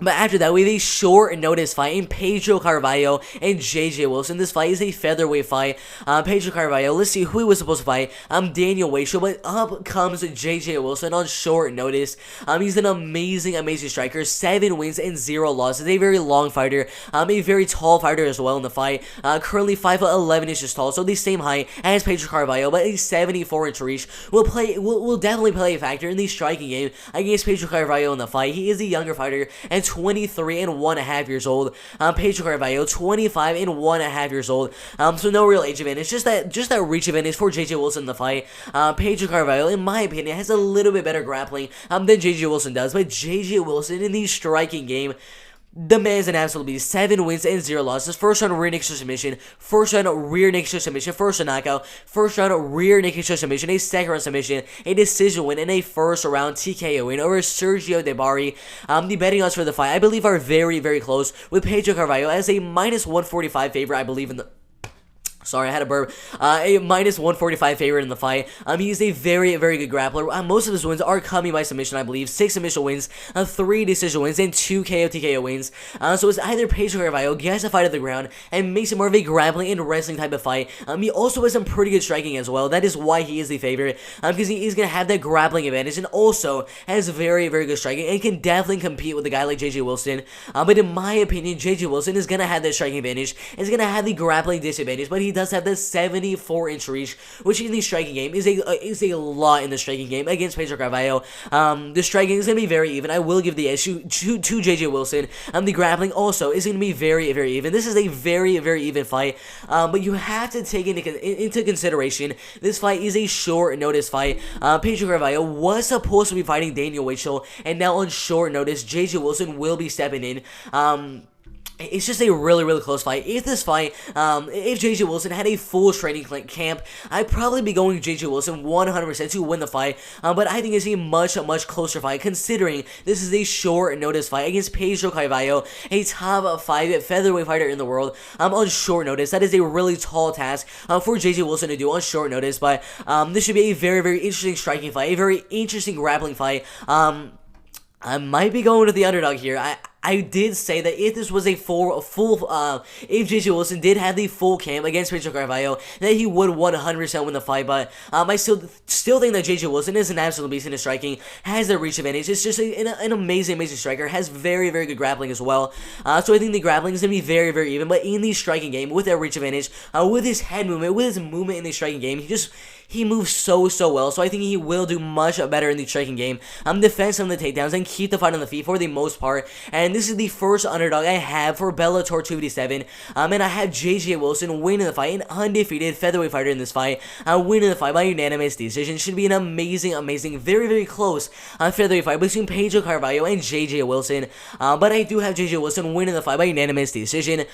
But after that, we have a short notice fight in Pedro Carvalho and JJ Wilson. This fight is a featherweight fight. Pedro Carvalho, let's see who he was supposed to fight. Daniel Wacho, but up comes JJ Wilson on short notice. He's an amazing striker. 7 wins and 0 losses. A very long fighter. A very tall fighter as well in the fight. Currently 5'11" inches tall, so the same height as Pedro Carvalho, but a 74-inch reach will definitely play a factor in the striking game against Pedro Carvalho in the fight. He is a younger fighter and 23 and 1.5 years old. Pedro Carvalho, 25 and 1.5 years old. So no real age advantage, just that reach advantage for JJ Wilson in the fight. Pedro Carvalho, in my opinion, has a little bit better grappling than JJ Wilson does, but JJ Wilson in the striking game, the man's an absolute beast. 7 wins and 0 losses. First round rear naked submission. First round rear naked submission. First round knockout. First round rear naked submission. A second round submission. A decision win. And a first round TKO win over Sergio Debari. The betting odds for the fight, I believe, are very, very close, with Pedro Carvalho as a minus 145 favorite, I believe, in the... Sorry, I had a burp. A minus 145 favorite in the fight. He's a very, very good grappler. Most of his wins are coming by submission, I believe. 6 submission wins, 3 decision wins, and 2 KO TKO wins. So it's either Pedro Carvalho gets the fight to the ground and makes it more of a grappling and wrestling type of fight. He also has some pretty good striking as well. That is why he is the favorite, because he is going to have that grappling advantage and also has very, very good striking and can definitely compete with a guy like JJ Wilson. But in my opinion, JJ Wilson is going to have that striking advantage. Is going to have the grappling disadvantage, but he does have the 74-inch reach, which in the striking game is a lot in the striking game against Pedro Carvalho. The striking is going to be very even. I will give the edge to JJ Wilson. The grappling also is going to be very, very even. This is a very, very even fight, but you have to take into consideration this fight is a short notice fight. Pedro Carvalho was supposed to be fighting Daniel Wacho, and now on short notice, JJ Wilson will be stepping in. It's just a really, really close fight. If JJ Wilson had a full training camp, I'd probably be going JJ Wilson 100% to win the fight. But I think it's a much, much closer fight, considering this is a short notice fight against Pedro Carvalho, a top 5 featherweight fighter in the world, on short notice. That is a really tall task for JJ Wilson to do on short notice. But this should be a very, very interesting striking fight, a very interesting grappling fight. I might be going with the underdog here. I did say that if this was a if JJ Wilson did have the full camp against Pedro Carvalho, that he would 100% win the fight. But I still think that JJ Wilson is an absolute beast in his striking, has the reach advantage. It's just an amazing striker, has very, very good grappling as well. So I think the grappling is going to be very, very even. But in the striking game, with that reach advantage, with his head movement, with his movement in the striking game, he moves so well. So I think he will do much better in the striking game. Defense on the takedowns and keep the fight on the feet for the most part. And this is the first underdog I have for Bellator 257. And I have JJ Wilson winning the fight, an undefeated featherweight fighter in this fight, winning the fight by unanimous decision. Should be an amazing, very, very close featherweight fight between Pedro Carvalho and JJ Wilson. But I do have JJ Wilson winning the fight by unanimous decision.